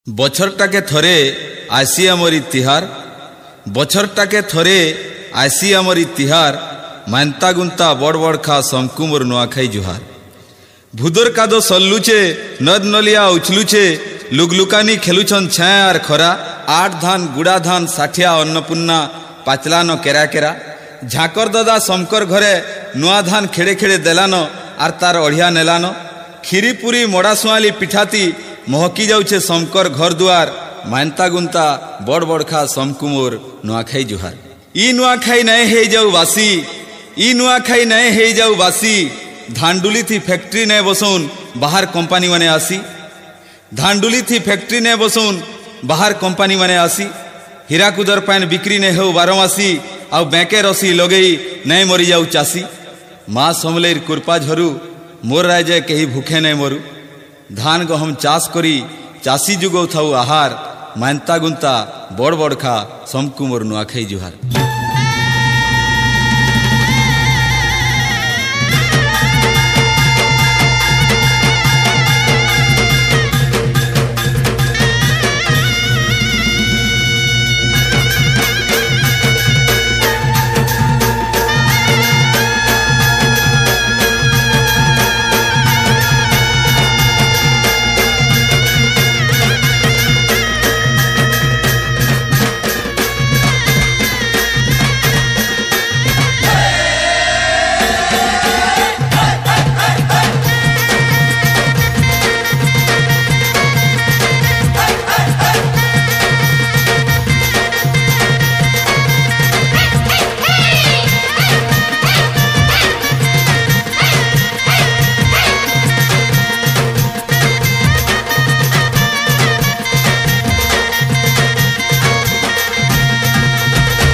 বছরটাকে থরে আসি আমরি তিহার, বছরটাকে থরে আসি আমরি তিহার, মান্তা গুন্তা বড় বড় খা শঙ্কুমর নোয়াখাই জুহার। ভুদর কাদো সল্লুছে, নদ নলিয়া উছলুছে, লুকলুকানি খেলুছন ছায়া আর খরা। আট ধান গুড়া ধান ষাঠিয়া অন্নপূর্ণা পাচলানো কেরা কেরা। ঝাঁকর দাদা শঙ্কর ঘরে নূয়া ধান খেড়ে খেড়ে দেলানো আর তার অঢ়িয়া নেলানো। খিরি পুরি মড়া শুয়ালি পিঠাতি মহকি যাউছে শঙ্কর ঘর দুয়ার। মান্তা গুন্তা বড় বড় খা শঙ্কুমোর নোয়াখাই জুহার। ই নোয়াখাই নাই হয়ে যাও বাসি, ই নোয়াখাই নাই হয়ে যাও বাসি। ধানডুলি থি ফ্যাক্টরি নে বসুন বাহার কোম্পানি মানে আসি। ধানডুলি থি ফ্যাক্টরি নে বসুন বাহার কোম্পানি মানে আসি। হীরাকুদর পান বিক্রি নে হেউ বারমাসি, আউ ব্যাঁকে রসি লগেই নাই মরি যাও চাষী। মা সমলের কৃপা ঝরু মোর রাজ্যে কেহি ভুখে নাই মরু। ধান গহম চাষ করি চাষী যুগৌ থাউ আহার। মান্তা গুন্তা বড় বড় খা শঙ্কুমোর নোয়াখাই জুহার।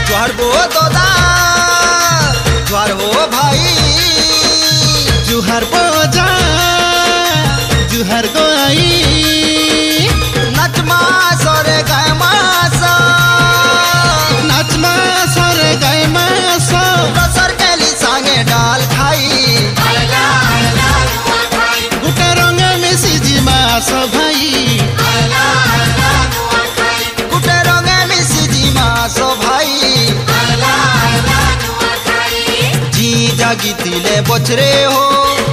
जुहार गो दादा, जुहार हो भाई, जुहार बोजा, जुहार गो आई। नचमा सरे गाय मासा, नाचमा सरे गाय मासा। रसर केली सांगे डाल खाई, गुटा रंग में सिजी मास भाई। गुटे रंगे मिसिजी मासो भाई। जी जागी तिले बचरे हो,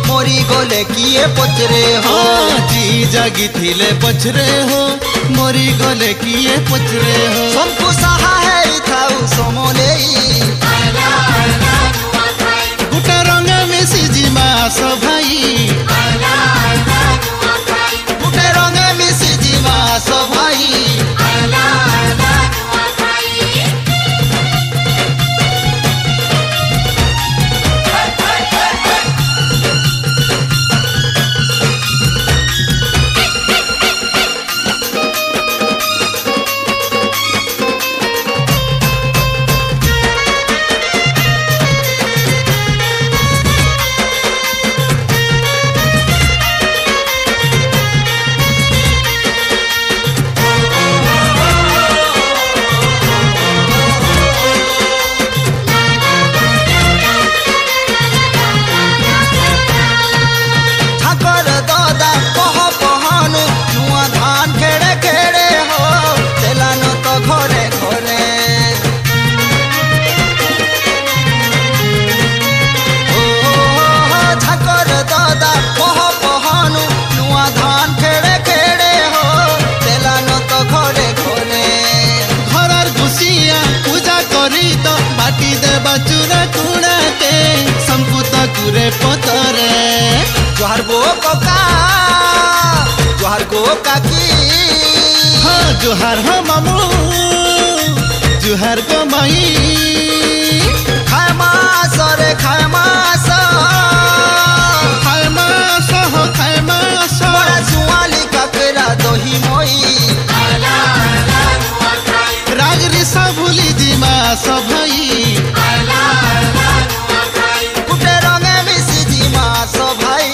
मोरी गोले किए पचरे हो। जी जागी थिले पचरे हो, मोरी गले किए पचरे हो। शंकु साहा है थाउ समलेई, गुटा रंग में सिजी मास भाई। गुटे रंगे मिसिजी मासो भाई। ठाकर दादा कह पहनु नुआ धान खेड़े खेड़े हो, चलानो तो घरे घरे। ठाकर दादा कह पहनु नुआ धान खेड़े खेड़े हो, चलानो तो घरे घरे। घरर घुसिया पूजा करी तो बाटी देबा चूरा कुड़ा के संपुत कुरे पतरे। जुहार गो कका, जुहार गो काकी, हाँ जुहार हो मामू, जुहार गो माई। खाए मास रे खाए मास, खाए मास हो खाए मास। बड़ा सुआली ककरा दही मोई। रागरी सा भूली जी मास भाई। गुटे रंगे मिसिजी मासो भाई।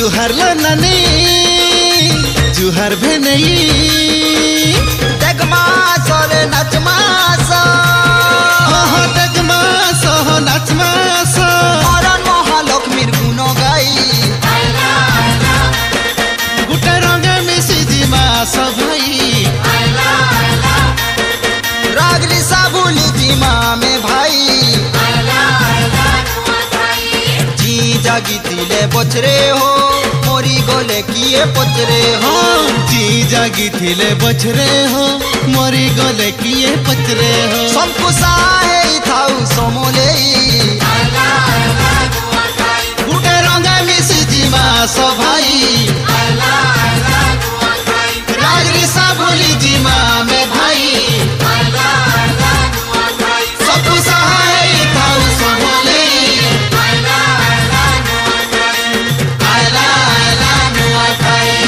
जुहार लो नानी जुहार भेनई देख मास रे नाच मास हो देख मास हो नाच मास অরণ মহালক্ষ্মীর গুণ গাই गुटे रंगे मिसी जी मास भाई রাগলি সাবুলি জিমা মে ভাই জি জাগি দিলে বছরে হো মরি গলে কিয়ে পচরে হো जी जागी थिले बछरे हो मरी गले किए पचरे हो সংকুসা হেই থাউ সমলেই गुटे रंगे मिसी जी मास भाई रागरी साबुली जी माँ में भाई सबको सहाय थाउ समले आला आला नुआ खाई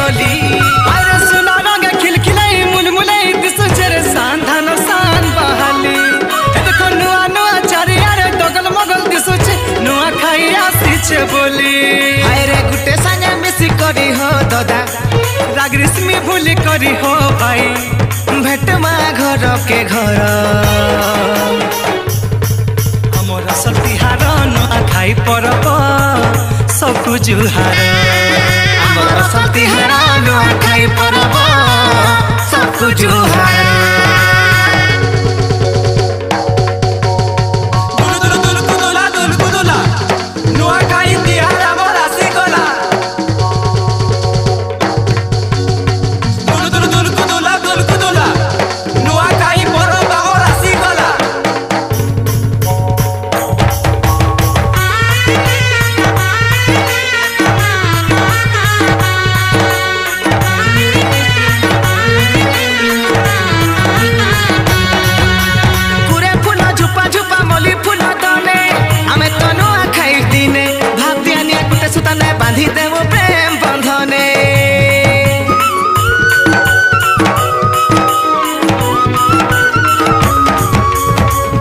बोली अरे सुना रंग खिलखिलाई मुलमुलाई दिसुचे रे सांधान सान बहाली देखो नुआ नुआ चारियारे दगल मगल दिसुचे नुआ खाई आसीचे बोली आरे गुटे संगे मिसी करी हो दादा राग रिस्मी भूली करी हो भाई भेट मा घर के घर हमर असल तिहार नुआ खाई परब सबको जुहार हमर असल तिहार नुआ खाई परब सबको जुहार बांधी देव प्रेम बंधने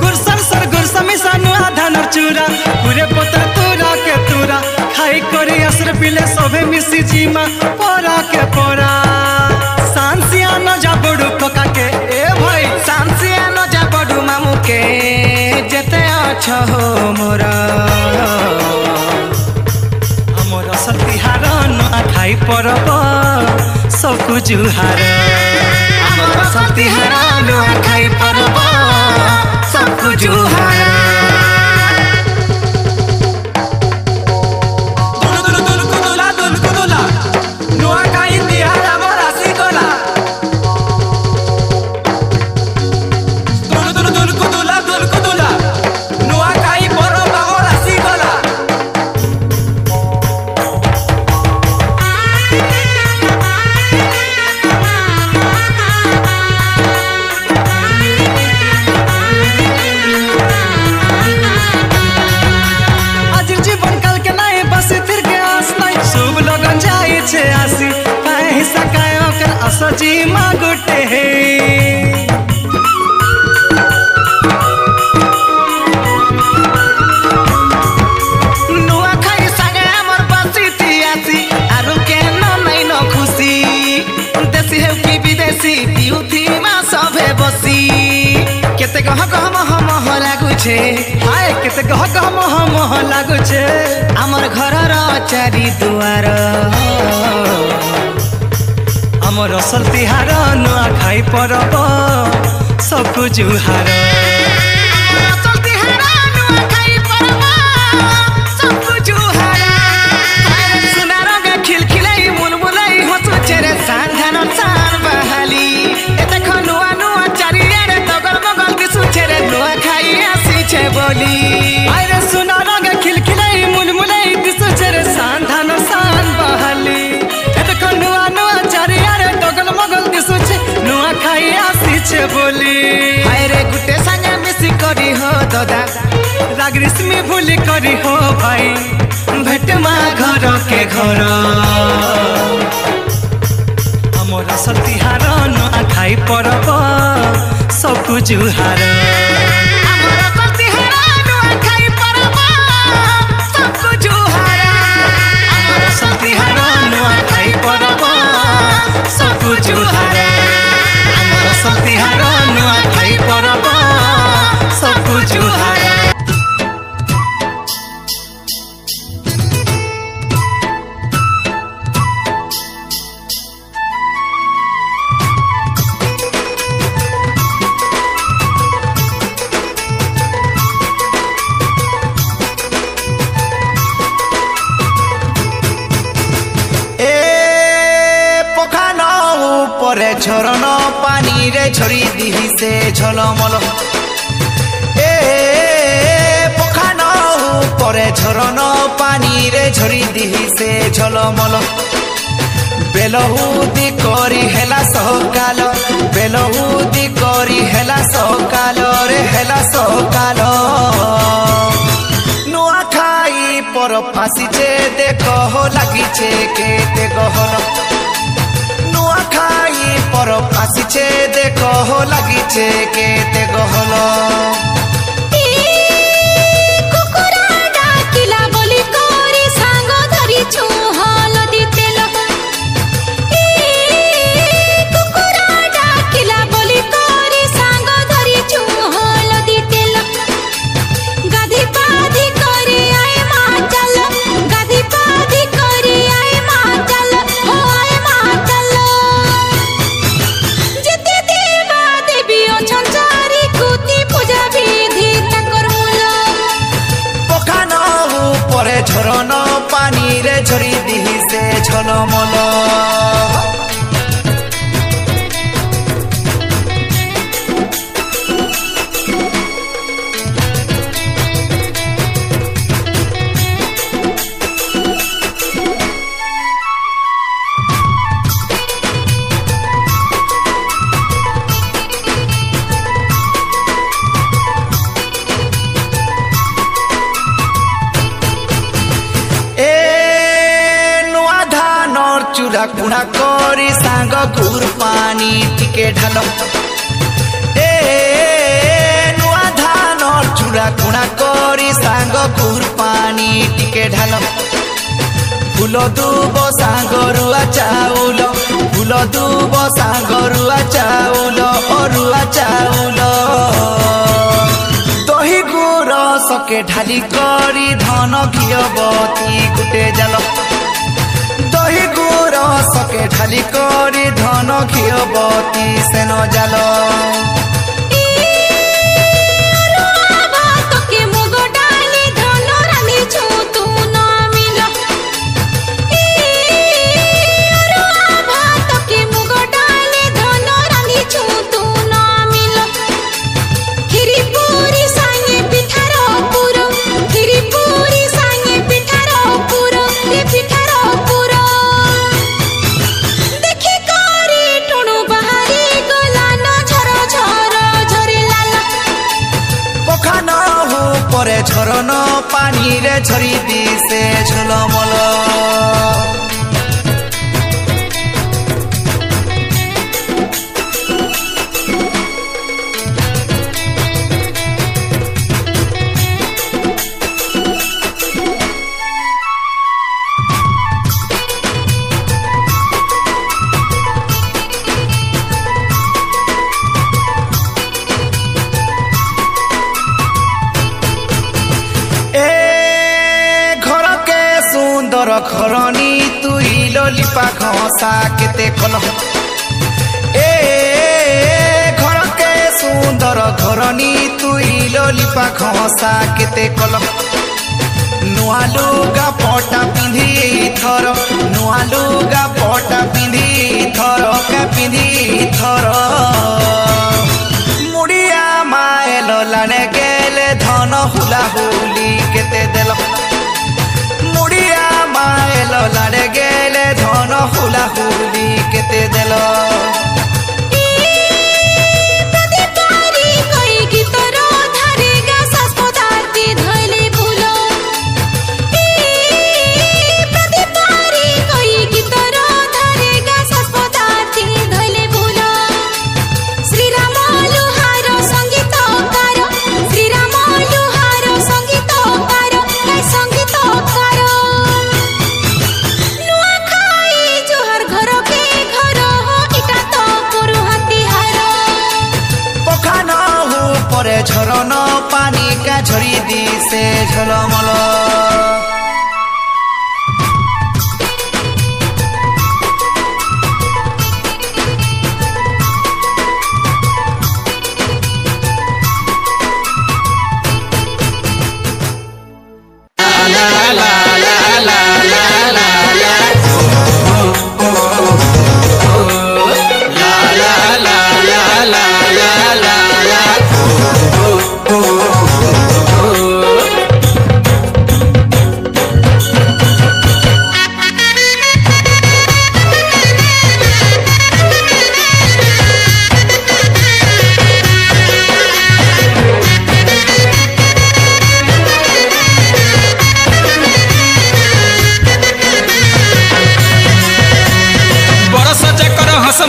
गुरसन सर गुरसमी सानु आधान चूरा पूरे पोता तोरा के तोरा खाई करी असर पिले सभे मिसी जीमा पोरा के पोरा सांसिया न जा बड़ू कोका के ए भाई सांसिया न जा बड़ू मामू के जेते अच्छा हो मोरा असल तिहार नुआ खाई परब सबको जुहार हमर असल तिहार नुआ खाई परब सबको जुहार सजी मागुटे हे नुआ खाई संगे हमर बसी तियासी आरु के नहीं न खुशी देसी है कि विदेशी पिउथी मा सभे बसी केते कह हम लागु छे हाय केते कह हम लागु छे हमर घर र चारी दुआर हमर असल तिहार नुआ खाई परब सबको जुहार हमर असल तिहार नुआ खाई परब सबको जुहार सुना रंग खिलखिलाई मुलमुलाई हसु चेरे सांधान सान बहाली ए देखो नुआ नुआ चारियारे दगल मगल दिसु चेरे नुआ खाई आसी छे बोली अरे सुना रंग खिलखिलाई मुलमुलाई दिसु चेरे सांधान सान बहाली ए देखो नुआ नुआ चारियारे दगल मगल दिसु छे नुआ खाई आसी छे बोली आरे गुटे संगे मिसी करी हो दादा राग रिस्मी भूली करी हो भाई भेट मा घर के घर हमर असल तिहार नुआ खाई परब सबको जुहार हमर असल तिहार नुआ खाई परब सबको जुहार हमर असल तिहार नुआ खाई परब सबको जुहार हमर असल तिहार नुआ खाई परब सबको जुहार परे झरण पानी रे झरी दिही से झलमल ए पखान परे झरण पानी रे झरी दिही से झलमल बेलहुदी करी हेला सकाल बेलहुदी करी हेला सकाल रे हेला सकाल नुआ खाई पर फासी जे देख हो लागिछे केते गहल লাগিছে কেতে গহল কুকুরা ডাকিলা বলি করে সাঙ্গ ধরিছু হলদি তেল কুকুরা ডাকিলা বলি করে সাঙ্গ ধরিছু হলদি তেল গাধি পাধি করে আয় মা চল গাধি পাধি করে আয় মা চল ও আয় মা চল যেতে দেবা দেবী অছন চারি কুতি পূজা বিধি তাকর মূল পখান উপরে ঝরন পানি রে ঝরি দিছে ঝলমল চূড়া কুড়া করি সাঙ্গ গুড় পানি টিকে ঢাল নুয়া ধানর চূড়া কুড়া করি সাঙ্গ গুড় পানি টিকে ঢাল ফুল দুব সাঙ্গরুয়া চাউল ফুল দুব সাঙ্গরুয়া চাউল অরুয়া চাউল দহি গুড় সকে ঢালি করি ধন ঘিয়বতী গুটে জাল দহি গুড় সকে ঢালি করি ধন ঘিয়বতী সেন জাল তোকে মুগ ডালি ধন রাঁধিছু তু ন মিল তোকে মুগ ডালি ধন রাঁধিছু তু ন মিল খিরি পুরি সাঙ্গে পিঠার পুর খিরি পুরি সাঙ্গে পিঠার পুর রে পিঠার পুর দেখি করি টুণু বাহারি গলান ঝর ঝর ঝরি লাল পখান উপরে ঝরন পানি রে ঝরি দিছে ঝলমল সুন্দর ঘরণী তুই ললিপা ঘসা কেতে কল ঘরকে সুন্দর ঘরণী তুই ললিপা ঘসা কেতে কল নূয়া লুগা পটা পিঁধি থর নূয়া লুগা পটা পিঁধি থর পিঁধি থর মুড়িয়া মায়েল লানে গেলে ধন হুলা হুলি কেতে দেল মুড়িয়া মায়েল লানে গেলে ধন হুলা হুলি কেতে দেল ঝরন পানি কা ঝরি দিছে ঝলমল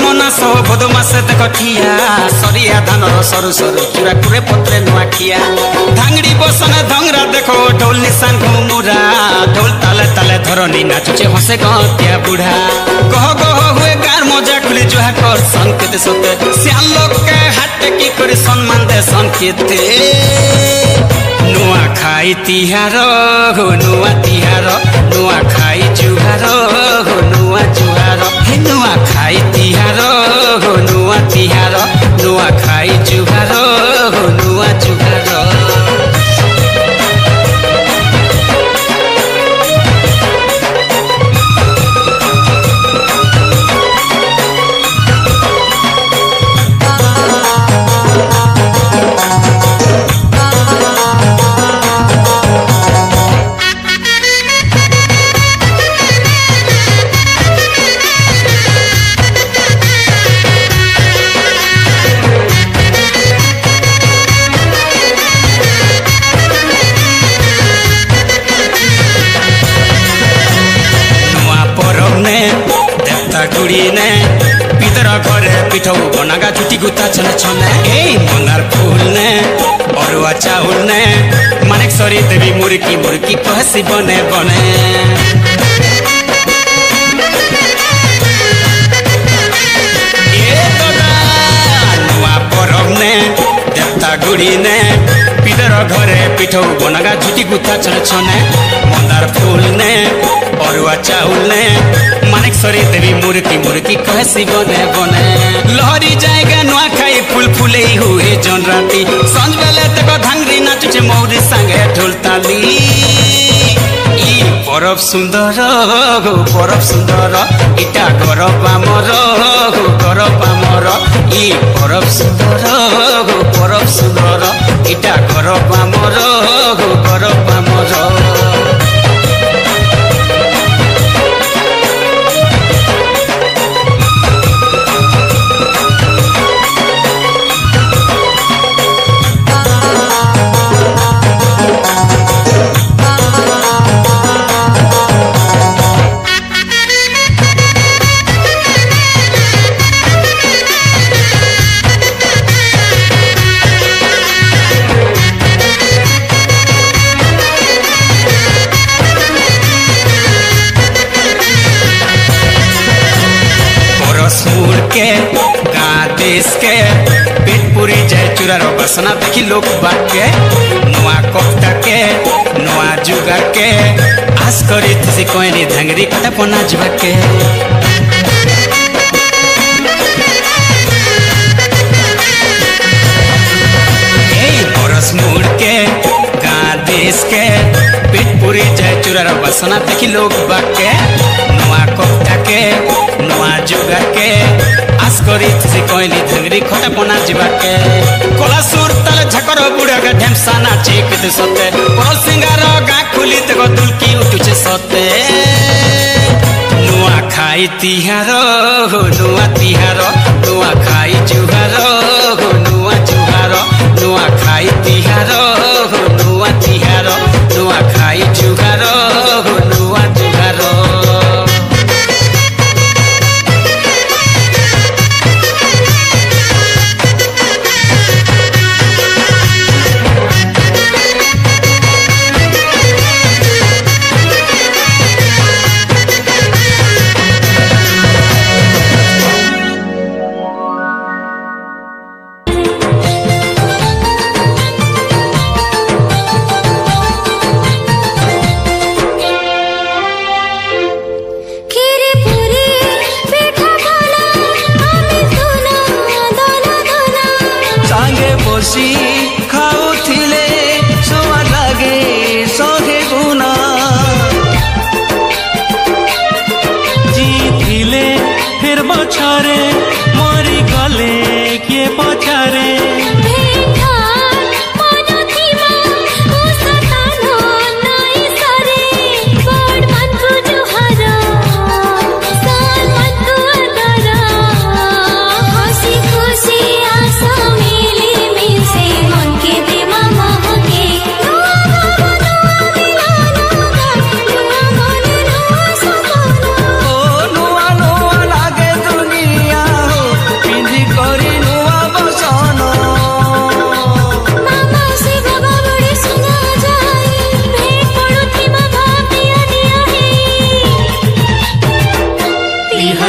मना सह भद मासे देख ठिया सरिया धानर सरु सरु चूड़ा कुरे पत्रे नुआखिया धांगड़ी बसने धंगरा देखो ढोल निशान घुमुरा ढोल ताले ताले धरनी नाचुचे हसे गतिया बुढ़ा गह गह हुए गार मजा खुली जुहा कर संकेत सते सियाल लोग के हाथ की करे सम्मान दे संकेते नुआ खाई तिहार हो नुआ तिहार नुआ खाई जुहार हो नुआ जुहार हे नुआ खाई तिहार हो नुआ तिहार नुआ खाई जुहार हो नुआ जुहार ने पितर घरे पिठौ बनागा छुटी गुता छने छने ए मंदार फूल ने अरुआ चाउल ने मानेकसरी देवी मुर्की मुर्की कहसी बने बने ए दादा नुआ परब ने देवता गुड़ी ने पितर घरे पिठौ बनागा छुटी गुता छने छने मंदार फूल ने अरुआ चाउल ने मानेकसरी देवी मुर्की मुर्की कहसी बने बने लहरी जाएगा नुआ खाई फूल फूले हुए जन राती संज बेले तक धांगरी नाचुचे मौरी संगे ढोल ताली ई परब सुंदर गो परब सुंदर इटा गरब आमर गो गरब आमर ई परब सुंदर गो परब सुंदर इटा गरब आमर गो गरब आमर के गाँ देश के पेट पूरी जाए चूड़ा बसना देखी लोग बात के नुआ कफ्ता के नुआ जुगा के आस करी थी कोई धांगरी कटा पना जुगा के बरस मुड़ के गाँ देश के पेट पूरी जाए चूड़ा बसना देखी लोग बात के नुआ कफ्ता के नुआ जुगा के आस करी थी कोइली धांगरी खटा पना जीवा के कोला सुर तले झकर बुढ़ा के ढेमसा नाचे के सते परल सिंगार गा खुली ते को दुलकी उठुचे सते नुआ खाई तिहार हो नुआ तिहार नुआ खाई जुहार हो नुआ जुहार नुआ खाई तिहार हो नुआ तिहार नुआ खाई जुहार हो नुआ जुहार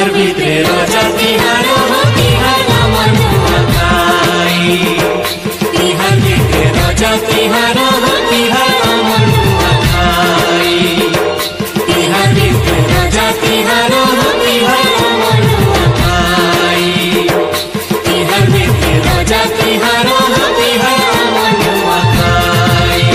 तिहार भितरे रजा तिहार हो तिहार अमर नुआखाई तिहार भितरे रजा तिहार हो तिहार अमर नुआखाई तिहार भितरे रजा तिहार हो तिहार अमर नुआखाई तिहार भितरे रजा तिहार हो तिहार अमर नुआखाई।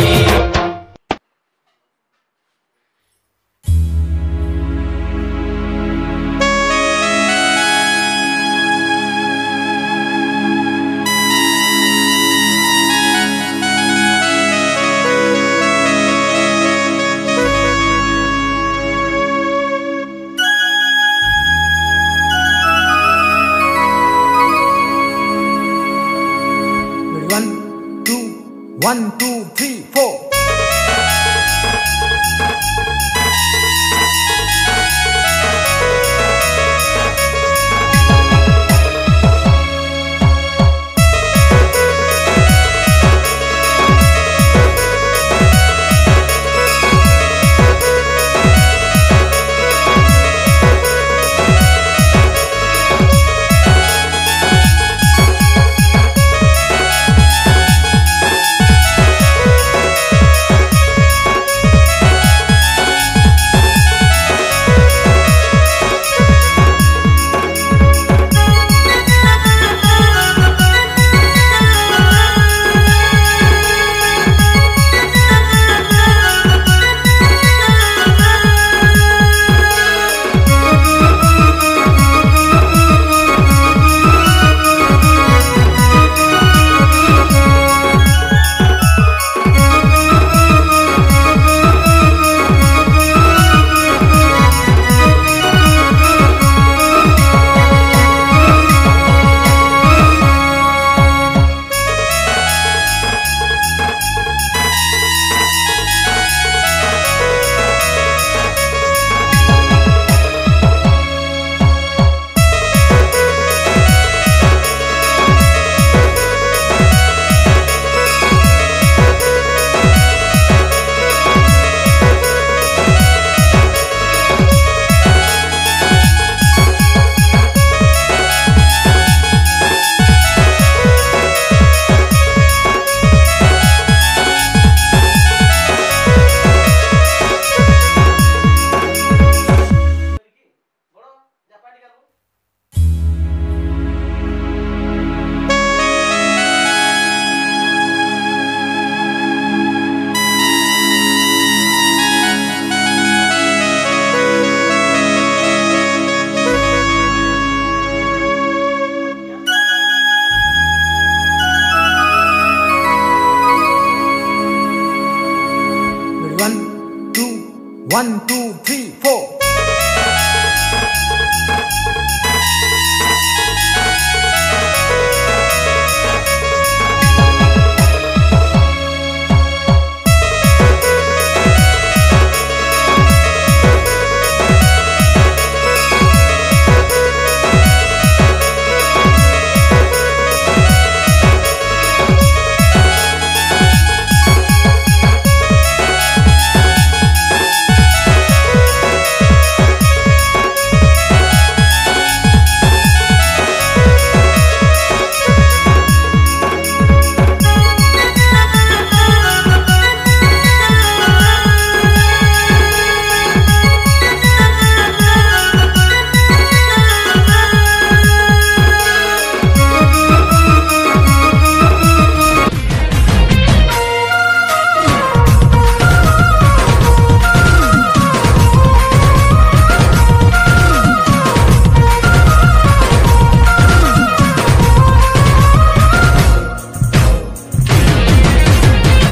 One, two, 1, 2, 3, 4.